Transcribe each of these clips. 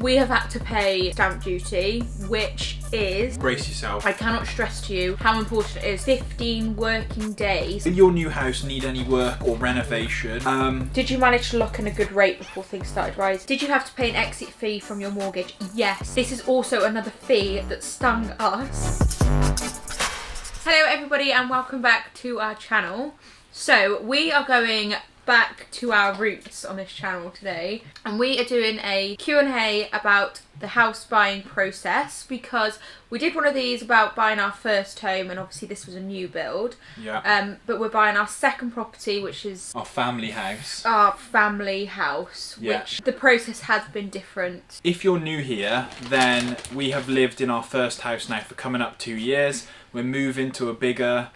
We have had to pay stamp duty, which is... Brace yourself. I cannot stress to you how important it is. 15 working days. Did your new house need any work or renovation? Did you manage to lock in a good rate before things started rising? Did you have to pay an exit fee from your mortgage? Yes. This is also another fee that stung us. Hello everybody and welcome back to our channel. So we are going back to our roots on this channel today, and we are doing a Q&A about the house buying process, because we did one of these about buying our first home, and obviously this was a new build. Yeah. But we're buying our second property, which is Our family house. Our family house, Yeah. which the process has been different. If you're new here, then we have lived in our first house now for coming up 2 years. We're moving to a bigger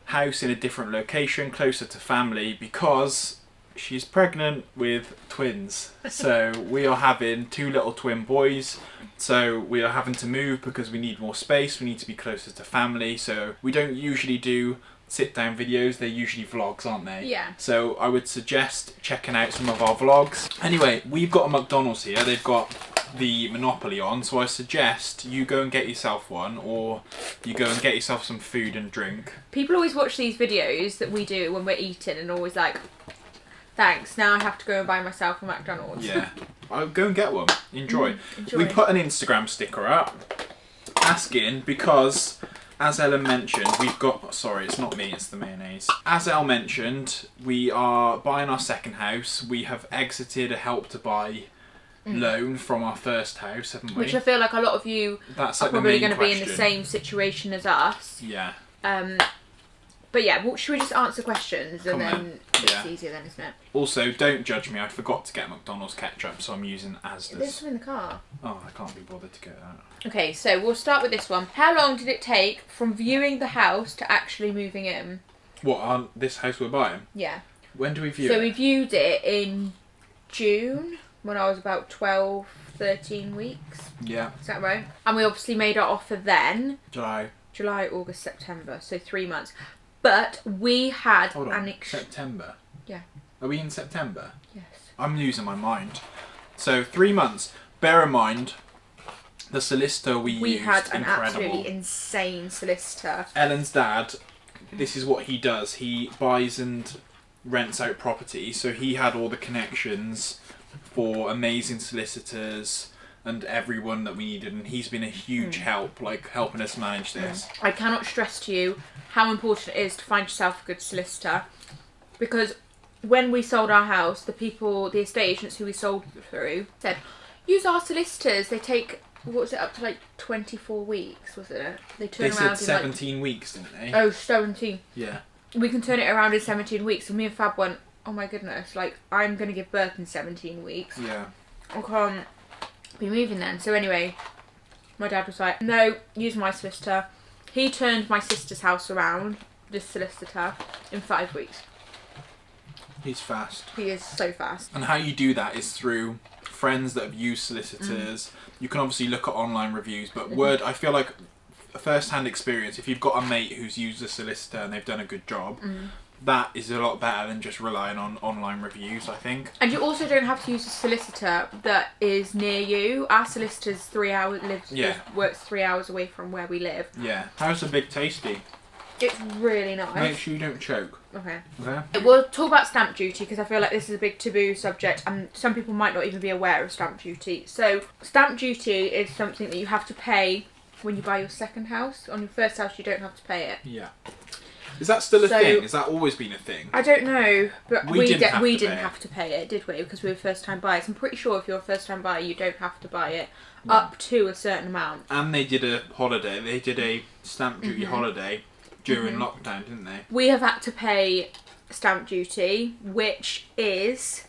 house in a different location, closer to family, because she's pregnant with twins. So we are having 2 little twin boys. So we are having to move because we need more space. We need to be closer to family. So we don't usually do sit down videos. They're usually vlogs, aren't they? Yeah. So I would suggest checking out some of our vlogs. Anyway, we've got a McDonald's here. They've got the Monopoly on, so I suggest you go and get yourself one, or you go and get yourself some food and drink. People always watch these videos that we do when we're eating and always like, thanks, now I have to go and buy myself a McDonald's. Yeah. I'll go and get one. Enjoy. Enjoy. We put an Instagram sticker up asking because, as Ellen mentioned, we've got... Sorry, it's not me, it's the mayonnaise. As Elle mentioned, we are buying our second house. We have exited a Help to Buy loan from our first house, haven't we? Which I feel like a lot of you That's are like probably going to be in the same situation as us. Yeah. But yeah, well, should we just answer questions and Come on. then it's Yeah. easier then, isn't it? Also, don't judge me. I forgot to get McDonald's ketchup, so I'm using There's Asda's. some in the car. Oh, I can't be bothered to get that. Okay, so we'll start with this one. How long did it take from viewing the house to actually moving in? What, this house we're buying? Yeah. When do we view So it? we viewed it in June, when I was about 12, 13 weeks. Yeah. Is that right? And we obviously made our offer then. July. July, August, September. So 3 months. But we had Hold on. an... September? Yeah. Are we in September? Yes. I'm losing my mind. So 3 months. Bear in mind, the solicitor we used, had an incredible. absolutely insane solicitor. Ellen's dad, this is what he does. He buys and rents out property. So he had all the connections for amazing solicitors and everyone that we needed, and he's been a huge help, like helping us manage this. I cannot stress to you how important it is to find yourself a good solicitor, because when we sold our house, the estate agents who we sold through said, use our solicitors. They take, what was it, up to like 24 weeks, wasn't it? They turn They around said 17 weeks, didn't they? Oh, 17. Yeah. We can turn it around in 17 weeks. And me and Fab went, oh my goodness, like, I'm going to give birth in 17 weeks. Yeah. I can't be moving then. So anyway, my dad was like, no, use my solicitor. He turned my sister's house around, this solicitor, in 5 weeks. He's fast. He is so fast. And how you do that is through friends that have used solicitors. You can obviously look at online reviews, but word, I feel like a first-hand experience, if you've got a mate who's used a solicitor and they've done a good job, that is a lot better than just relying on online reviews, I think. And you also don't have to use a solicitor that is near you. Our solicitor's 3 hours, works 3 hours away from where we live. Yeah. How's the Big Tasty? It's really nice. Make sure you don't choke. Okay. Okay? We'll talk about stamp duty, because I feel like this is a big taboo subject and some people might not even be aware of stamp duty. So stamp duty is something that you have to pay when you buy your second house. On your first house you don't have to pay it. Yeah. Is that still a thing? Has that always been a thing? I don't know, but we didn't have to pay it, did we? Because we were first time buyers. I'm pretty sure if you're a first time buyer you don't have to buy it up to a certain amount. And they did a holiday. They did a stamp duty holiday during lockdown, didn't they? We have had to pay stamp duty, which is...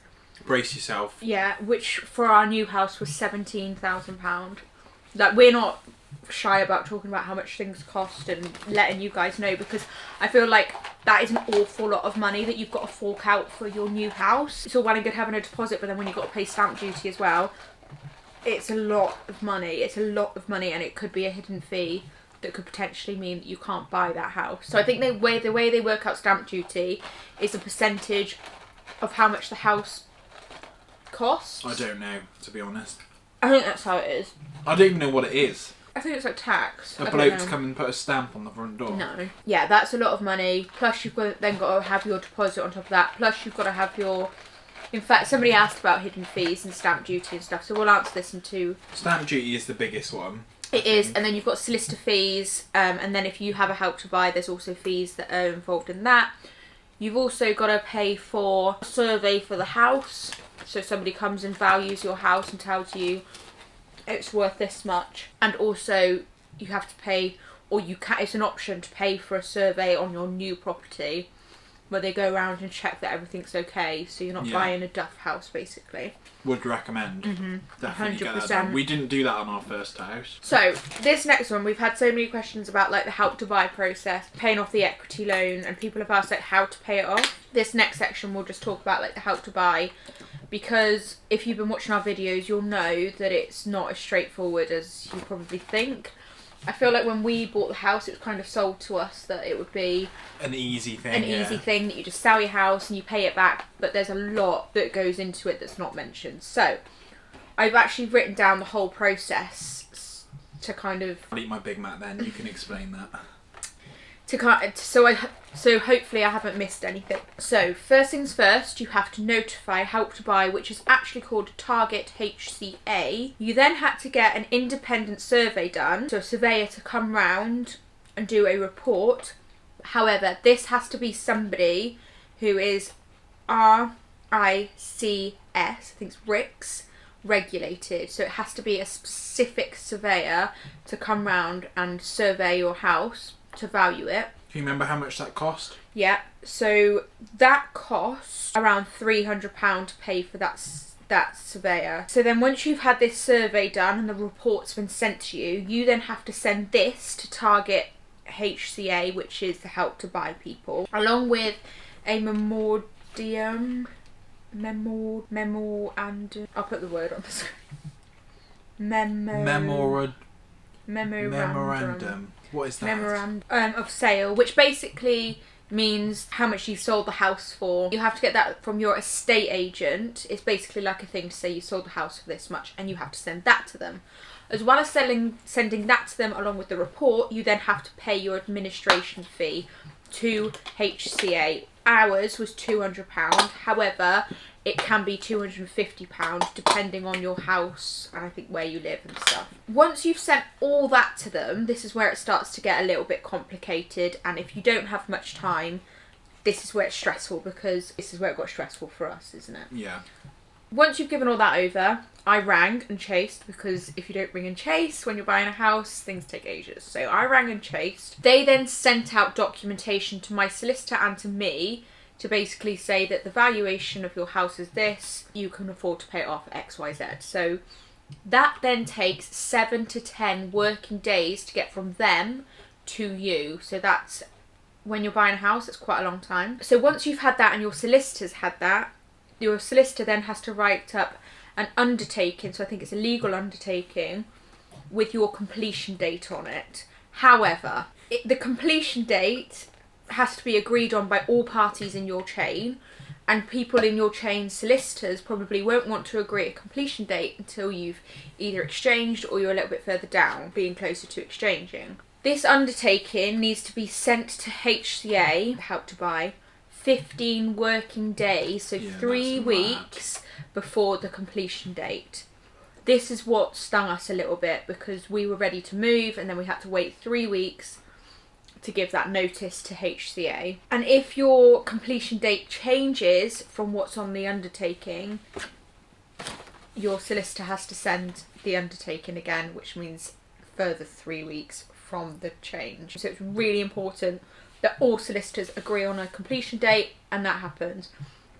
Brace yourself. Yeah, which for our new house was £17,000. Like, we're not shy about talking about how much things cost and letting you guys know, because I feel like that is an awful lot of money that you've got to fork out for your new house. It's all well and good having a deposit, but then when you've got to pay stamp duty as well, it's a lot of money. It's a lot of money, and it could be a hidden fee that could potentially mean that you can't buy that house. So I think the way they work out stamp duty is a percentage of how much the house costs. I don't know, to be honest. I think that's how it is. I don't even know what it is. I think it's like tax. A bloke to come and put a stamp on the front door. No. Yeah, that's a lot of money. Plus you've then got to have your deposit on top of that. Plus you've got to have your... In fact, somebody asked about hidden fees and stamp duty and stuff, so we'll answer this in two. Stamp duty is the biggest one. It is, and then you've got solicitor fees, and then if you have a Help to Buy, there's also fees that are involved in that. You've also got to pay for a survey for the house. So somebody comes and values your house and tells you it's worth this much. And also you have to pay, or you can, it's an option to pay for a survey on your new property where they go around and check that everything's okay, so you're not buying a duff house basically. Would recommend. Definitely 100%. Get that done. We didn't do that on our first house. So this next one, we've had so many questions about like the Help to Buy process, paying off the equity loan, and people have asked like how to pay it off. This next section we'll just talk about like the Help to Buy, because if you've been watching our videos you'll know that it's not as straightforward as you probably think. I feel like when we bought the house, it was kind of sold to us that it would be an easy thing. Easy thing that you just sell your house and you pay it back, but there's a lot that goes into it that's not mentioned. So I've actually written down the whole process to kind of... I'll eat my Big Mac then, you can explain that. So hopefully I haven't missed anything. So first things first, you have to notify Help to Buy, which is actually called Target HCA. You then had to get an independent survey done, so a surveyor to come round and do a report. However, this has to be somebody who is RICS, I think it's RICS, regulated. So it has to be a specific surveyor to come round and survey your house to value it. Do you remember how much that cost? Yeah, so that costs around £300 to pay for that surveyor. So then once you've had this survey done and the report's been sent to you, you then have to send this to Target HCA, which is the Help to Buy people, along with a memorandum. I'll put the word on the screen. Memorandum. What is that? Memorandum of sale, which basically means how much you've sold the house for. You have to get that from your estate agent. It's basically like a thing to say you sold the house for this much, and you have to send that to them. As well as sending that to them along with the report, you then have to pay your administration fee to HCA. Ours was £200. However, it can be £250 depending on your house and I think where you live and stuff. Once you've sent all that to them, this is where it starts to get a little bit complicated, and if you don't have much time, this is where it's stressful, because this is where it got stressful for us, isn't it? Yeah. Once you've given all that over, I rang and chased, because if you don't ring and chase when you're buying a house, things take ages. So I rang and chased. They then sent out documentation to my solicitor and to me to basically say that the valuation of your house is this, you can afford to pay it off XYZ. So that then takes 7 to 10 working days to get from them to you. So that's, when you're buying a house, it's quite a long time. So once you've had that and your solicitor's had that, your solicitor then has to write up an undertaking, so I think it's a legal undertaking, with your completion date on it. However, the completion date has to be agreed on by all parties in your chain, and people in your chain solicitors probably won't want to agree a completion date until you've either exchanged or you're a little bit further down, being closer to exchanging. This undertaking needs to be sent to HCA, Help to Buy, 15 working days, so 3 weeks before the completion date. This is what stung us a little bit, because we were ready to move and then we had to wait 3 weeks to give that notice to HCA. And if your completion date changes from what's on the undertaking, your solicitor has to send the undertaking again, which means further 3 weeks from the change. So it's really important that all solicitors agree on a completion date, and that happens.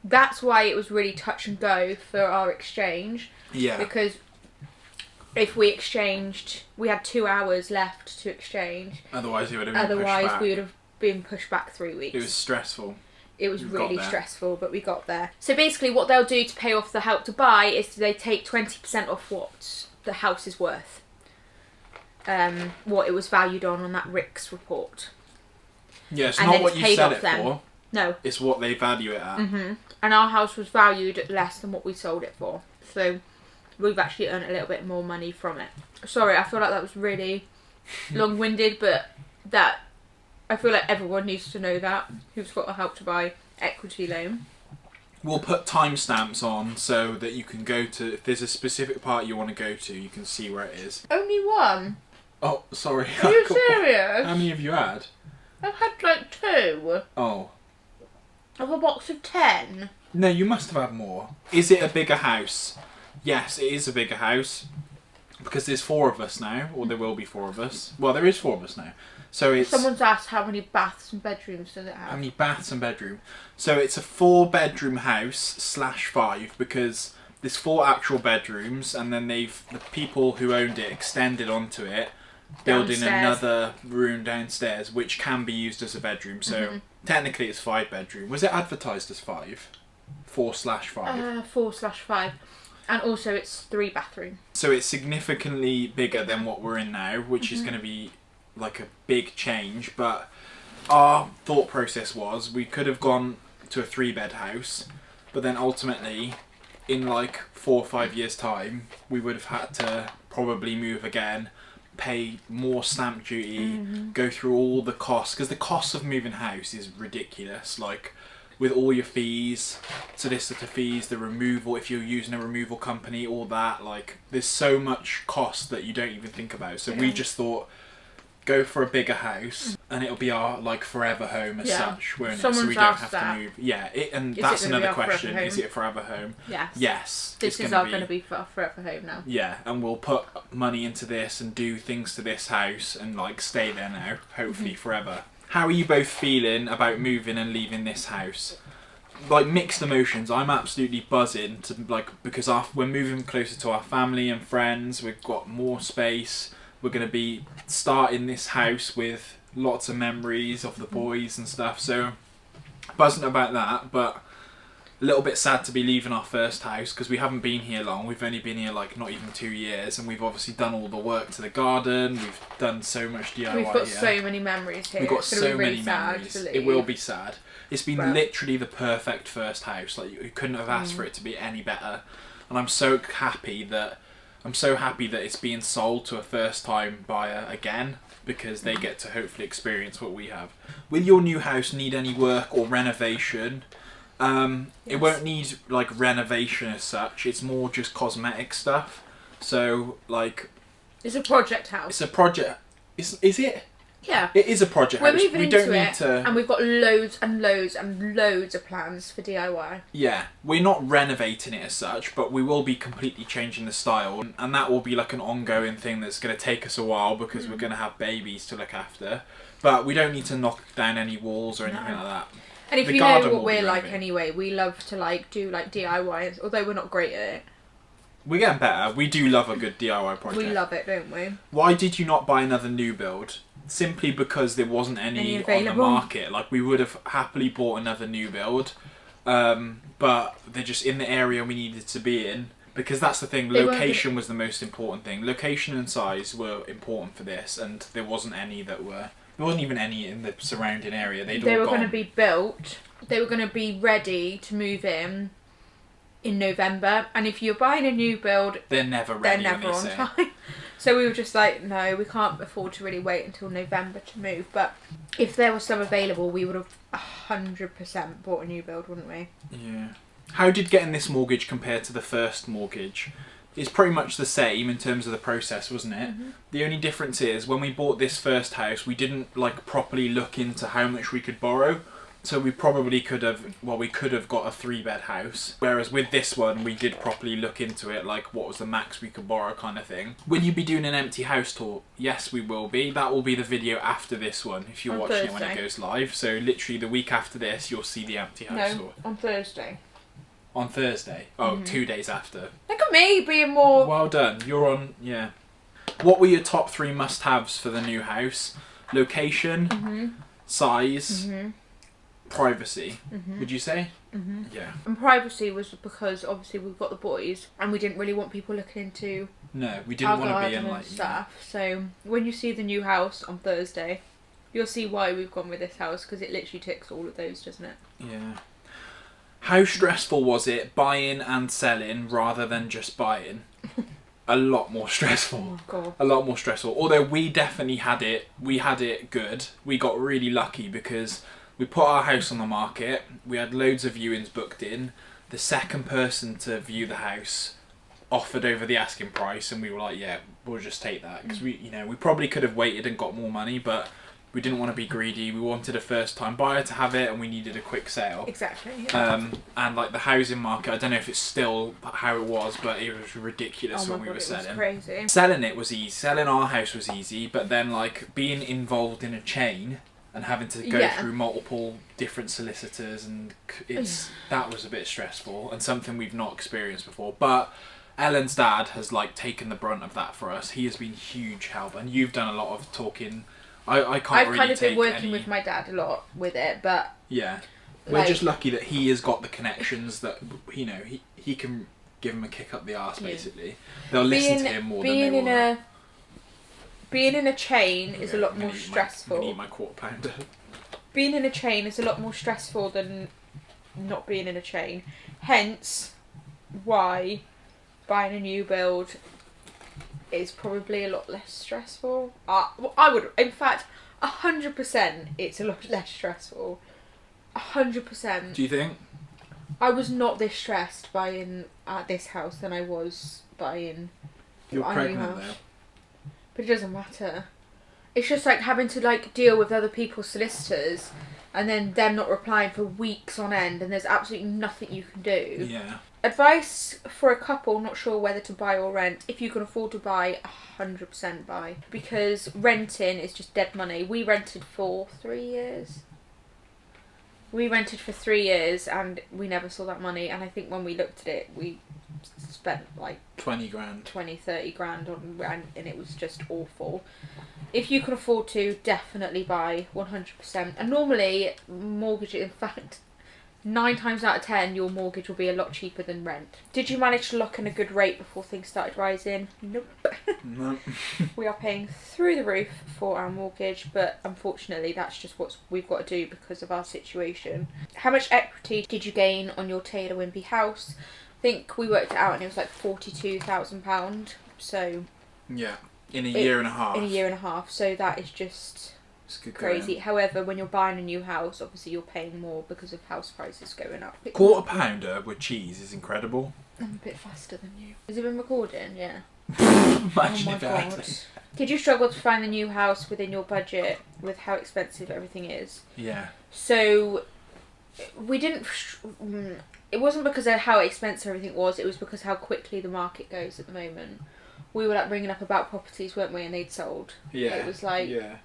That's why it was really touch and go for our exchange. Yeah. Because if we exchanged, we had 2 hours left to exchange. Otherwise, we would have been pushed back 3 weeks. It was stressful. It was really stressful, but we got there. So basically what they'll do to pay off the Help to Buy is they take 20% off what the house is worth. What it was valued on that RICS report. Yeah, it's not what you sell it for. No. It's what they value it at. And our house was valued at less than what we sold it for. So we've actually earned a little bit more money from it. Sorry, I feel like that was really long-winded, but that I feel like everyone needs to know that who's got a Help to Buy equity loan. We'll put timestamps on so that you can go to, if there's a specific part you want to go to, you can see where it is. Only one? Oh, sorry. Are you serious? How many have you had? I've had like 2. Oh. Of a box of 10. No, you must have had more. Is it a bigger house? Yes, it is a bigger house. Because there's 4 of us now, or there will be 4 of us. Well, there is 4 of us now. So it's... Someone's asked how many baths and bedrooms does it have? How many baths and bedroom? So it's a 4-bedroom house / 5 because there's 4 actual bedrooms and then the people who owned it extended onto it, building another room downstairs which can be used as a bedroom. So technically it's 5-bedroom. Was it advertised as 5? 4/5? 4/5. And also it's 3-bathroom. So it's significantly bigger than what we're in now, which is going to be like a big change, but our thought process was we could have gone to a 3-bed house, but then ultimately in like 4 or 5 years time we would have had to probably move again, pay more stamp duty, go through all the costs, because the cost of moving house is ridiculous, like with all your fees, solicitor fees, the removal, if you're using a removal company, all that, like there's so much cost that you don't even think about. So we just thought, go for a bigger house and it'll be our like forever home as such, won't it? So we don't have to move. Yeah, and that's another question. Is it a forever home? Yes. Yes. This is going to be our forever home now. Yeah, and we'll put money into this and do things to this house and like stay there now, hopefully forever. How are you both feeling about moving and leaving this house? Like mixed emotions. I'm absolutely buzzing to because we're moving closer to our family and friends. We've got more space. We're going to be starting this house with lots of memories of the boys and stuff. So buzzing about that, but a little bit sad to be leaving our first house because we haven't been here long. We've only been here like not even 2 years, and we've obviously done all the work to the garden. We've done so much DIY. We've got so many memories here. We've got so many sad memories. It will be sad. It's been literally the perfect first house. Like you couldn't have asked for it to be any better. And I'm so happy that it's being sold to a first-time buyer again, because they get to hopefully experience what we have. Will your new house need any work or renovation? It won't need like renovation as such. It's more just cosmetic stuff. So like, it's a project house. It's a project. Is it? Yeah. It is a project We're house. moving We into don't need it, to. and we've got loads and loads and loads of plans for DIY. Yeah, we're not renovating it as such, but we will be completely changing the style, and that will be like an ongoing thing that's going to take us a while because we're going to have babies to look after. But we don't need to knock down any walls or anything like that. And if The you know garden what will be we're like moving. anyway, we love to like do like DIY, although we're not great at it. We're getting better. We do love a good DIY project. We love it, don't we? Why did you not buy another new build? Simply because there wasn't any on the available. market. Like, we would have happily bought another new build, but they're just in the area we needed to be in. Because that's the thing, location was the most important thing. Location and size were important for this, and there wasn't any that were... There wasn't even any in the surrounding area. They were going to be built. They were going to be ready to move in November. And if you're buying a new build, they're never ready. They're never on time. So we were just like, no, we can't afford to really wait until November to move. But if there was some available, we would have 100% bought a new build, wouldn't we? Yeah. How did getting this mortgage compare to the first mortgage? It's pretty much the same in terms of the process, wasn't it? The only difference is when we bought this first house, we didn't like properly look into how much we could borrow. So we probably could have got a 3-bed house. Whereas with this one, we did properly look into it, like what was the max we could borrow kind of thing. Will you be doing an empty house tour? Yes, we will be. That will be the video after this one, if you're watching it when it goes live. So literally the week after this, you'll see the empty house tour. On Thursday. On Thursday? Oh, 2 days after. Look at me being more... Well done. You're on, yeah. What were your top 3 must-haves for the new house? Location, size, privacy, would you say? Yeah. And privacy was because obviously we've got the boys and we didn't really want people looking into No, we didn't want to be in like... stuff. So when you see the new house on Thursday, you'll see why we've gone with this house, because it literally ticks all of those, doesn't it? Yeah. How stressful was it buying and selling rather than just buying? A lot more stressful. Oh God. A lot more stressful. Although we definitely had it good. We got really lucky because we put our house on the market. We had loads of viewings booked in. The second person to view the house offered over the asking price, and we were like, yeah, we'll just take that, because we probably could have waited and got more money, but we didn't want to be greedy. We wanted a first time buyer to have it, and we needed a quick sale. Exactly. Yeah. And like the housing market, I don't know if it's still how it was, but it was ridiculous when we were selling. It was crazy. Selling it was easy. Selling our house was easy, but then like being involved in a chain and having to go through multiple different solicitors, and that was a bit stressful and something we've not experienced before. But Ellen's dad has like taken the brunt of that for us. He has been huge help, and you've done a lot of talking. I can't I've really kind of take been working any... with my dad a lot with it, but yeah, we're just lucky that he has got the connections that he can give him a kick up the arse. Basically, they'll listen to him more than they will. Being in a chain is a lot more stressful. I'm gonna eat my quarter pounder. Being in a chain is a lot more stressful than not being in a chain. Hence, why buying a new build is probably a lot less stressful. I would, in fact, 100%. It's a lot less stressful. 100%. Do you think? I was not this stressed buying at this house than I was buying. You're pregnant though. But it doesn't matter. It's just like having to like deal with other people's solicitors and then them not replying for weeks on end, and there's absolutely nothing you can do. Yeah. Advice for a couple not sure whether to buy or rent: if you can afford to buy, 100% buy, because renting is just dead money. We rented for 3 years. We rented for 3 years and we never saw that money, and I think when we looked at it we spent like 20 grand, 30 grand on rent, and it was just awful. If you can afford to, definitely buy, 100%. And normally mortgage, in fact 9 times out of 10 your mortgage will be a lot cheaper than rent. Did you manage to lock in a good rate before things started rising? Nope. No. We are paying through the roof for our mortgage, but unfortunately that's just what we've got to do because of our situation. How much equity did you gain on your Taylor Wimpey house? I think we worked it out and it was like £42,000. So yeah, in a year and a half. In a year and a half. So that is just crazy. However, when you're buying a new house, obviously you're paying more because of house prices going up. Quarter pounder with cheese is incredible. I'm a bit faster than you. Has it been recording? Yeah. Imagine oh my if God. Did you struggle to find the new house within your budget with how expensive everything is? Yeah. So we didn't. It wasn't because of how expensive everything was. It was because how quickly the market goes at the moment. We were like ringing up about properties, weren't we? And they'd sold. Yeah. It was like. Yeah.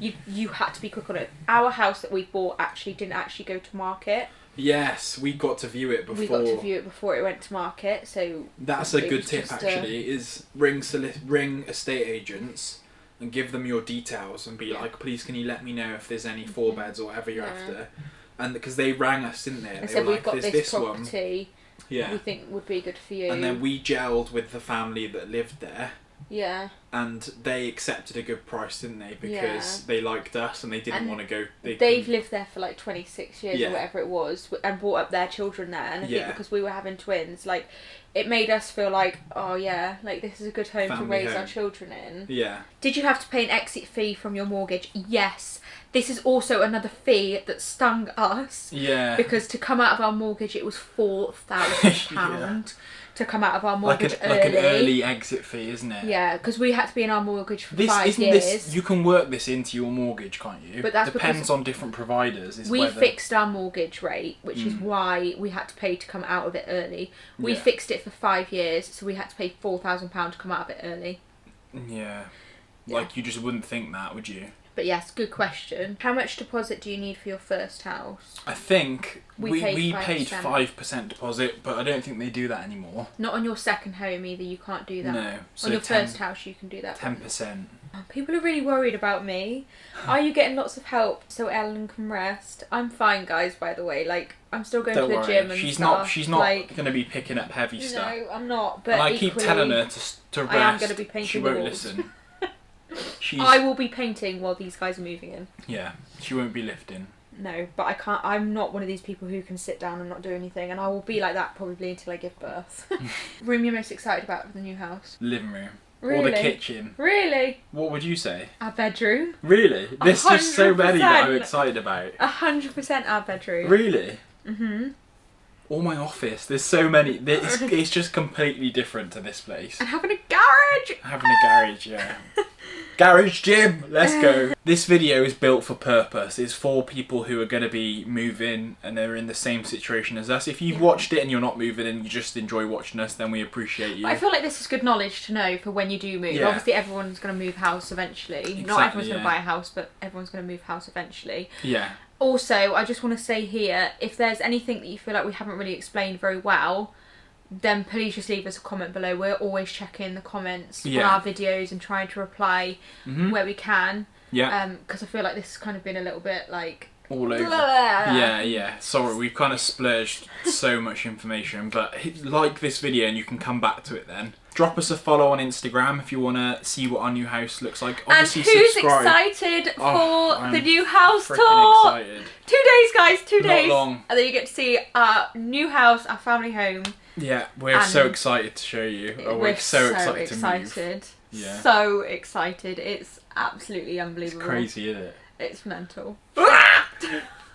You had to be quick on it. Our house that we bought didn't actually go to market. Yes, we got to view it before. We got to view it before it went to market, so that's a good tip actually. Is ring estate agents and give them your details and be like, please, can you let me know if there's any 4 beds or whatever you're after? And because they rang us, didn't they? They said were we've got this property. Yeah. We think would be good for you. And then we gelled with the family that lived there. Yeah. And they accepted a good price, didn't they? Because they liked us and they didn't want to go. They've lived there for like 26 years or whatever it was, and brought up their children there. And I think because we were having twins, like, it made us feel like, oh yeah, like this is a good home to raise our children in. Yeah. Did you have to pay an exit fee from your mortgage? Yes. This is also another fee that stung us. Yeah. Because to come out of our mortgage, it was £4,000 to come out of our mortgage early. Like an early exit fee, isn't it? Yeah, because we had to be in our mortgage for 5 years. You can work this into your mortgage, can't you? But that depends on different providers. We fixed our mortgage rate, which is why we had to pay to come out of it early. We fixed it for 5 years, so we had to pay £4,000 to come out of it early. Yeah. Like, you just wouldn't think that, would you? But yes, good question. How much deposit do you need for your first house? I think we paid 5%. 5% deposit, but I don't think they do that anymore. Not on your second home either, you can't do that. No. So on your first house you can do that. 10%. People are really worried about me. Are you getting lots of help so Ellen can rest? I'm fine, guys, by the way. Like, I'm still going to the gym and stuff. She's not like, going to be picking up heavy stuff. No, I'm not. But and I keep telling her to rest. I am going to be painting She the won't walls. listen. I will be painting while these guys are moving in. Yeah, she won't be lifting. no, but I can't. I'm not one of these people who can sit down and not do anything, and I will be like that probably until I give birth. Room you're most excited about for the new house? Living room. Really? Or the kitchen. Really? What would you say? Our bedroom. Really? There's just so many that I'm 100%. excited about. 100% our bedroom. Really? Mhm. Or my office. There's so many. It's just completely different to this place. And having a garage. Having a garage, yeah. Garage gym, let's go. This video is built for purpose. It's for people who are going to be moving and they're in the same situation as us. If you've watched it and you're not moving and you just enjoy watching us, then we appreciate you. But I feel like this is good knowledge to know for when you do move. Yeah. Obviously everyone's going to move house eventually. Exactly, Not everyone's going yeah. to buy a house, but everyone's going to move house eventually. Yeah. Also, I just want to say here, if there's anything that you feel like we haven't really explained very well, then please just leave us a comment below. We're always checking the comments on our videos and trying to reply where we can. Yeah. Because I feel like this has kind of been a little bit like... All over. Yeah. Sorry, we've kind of splurged so much information, but like this video and you can come back to it then. Drop us a follow on Instagram if you want to see what our new house looks like. Obviously, and who's subscribe. excited for I'm the new house freaking tour? Excited. 2 days, guys, 2 Not days. long. And then you get to see our new house, our family home. Yeah, we're so excited to show you. We're so excited to move. Yeah. So excited. It's absolutely unbelievable. It's crazy, isn't it? It's mental.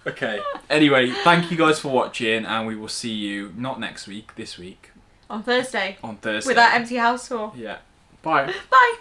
Okay. Anyway, thank you guys for watching, and we will see you not next week, this week. On Thursday. On Thursday. With our empty house tour. Yeah. Bye. Bye.